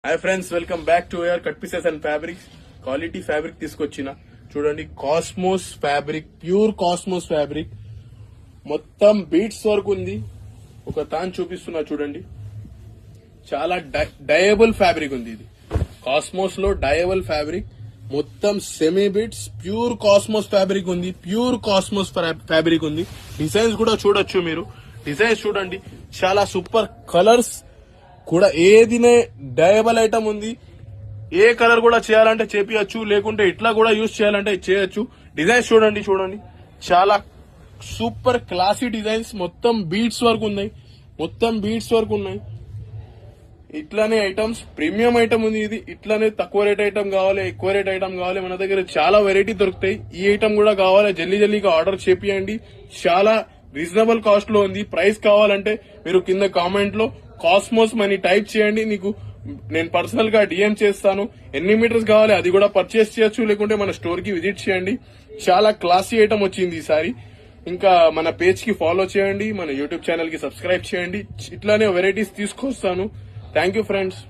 Hi friends, welcome back to your cut pieces and fabrics. Quality fabric తీసుకొచ్చిన చూడండి. Cosmos fabric, pure cosmos fabric, మొత్తం beats వరకు ఉంది. ఒక తాను చూపిస్తున్నా చూడండి. చాలా డయబుల్ ఫ్యాబ్రిక్ ఉంది. ఇది కాస్మోస్ లో డయబుల్ ఫ్యాబ్రిక్, మొత్తం సెమీ బీట్స్, ప్యూర్ కాస్మోస్ ఫ్యాబ్రిక్ ఉంది. ప్యూర్ కాస్మోస్ ఫ్యాబ్రిక్ ఉంది. డిజైన్స్ కూడా చూడొచ్చు మీరు. డిజైన్స్ చూడండి, చాలా సూపర్ కలర్స్ కూడా. ఏదినే డయబుల్ ఐటమ్ ఉంది. ఏ కలర్ కూడా చేయాలంటే చేపియచ్చు, లేకుంటే ఇట్లా కూడా యూజ్ చేయాలంటే చేయొచ్చు. డిజైన్స్ చూడండి, చాలా సూపర్ క్లాసీ డిజైన్స్. మొత్తం బీట్స్ వరకు ఉన్నాయి. ఇట్లానే ఐటమ్స్, ప్రీమియం ఐటమ్ ఉంది ఇది. ఇట్లానే తక్కువ రేట్ ఐటమ్ కావాలి, ఎక్కువ రేట్ ఐటమ్ కావాలి, మన దగ్గర చాలా వెరైటీ దొరుకుతాయి. ఈ ఐటమ్ కూడా కావాలి, జల్దీగా ఆర్డర్ చేపియండి. చాలా రీజనబుల్ కాస్ట్ లో ఉంది. ప్రైస్ కావాలంటే మీరు కింద కామెంట్ లో కాస్మోస్ మనీ టైప్ చేయండి. నేను పర్సనల్ గా డిఎం చేస్తాను. ఎన్ని మీటర్స్ కావాలి అది కూడా పర్చేస్ చేయొచ్చు, లేకుంటే మన స్టోర్ కి విజిట్ చేయండి. చాలా క్లాసీ ఐటమ్ వచ్చింది ఈసారి. ఇంకా మన పేజ్ కి ఫాలో చేయండి, మన యూట్యూబ్ ఛానల్ కి సబ్స్క్రైబ్ చేయండి. ఇట్లానే వెరైటీస్ తీసుకొస్తాను. Thank you friends.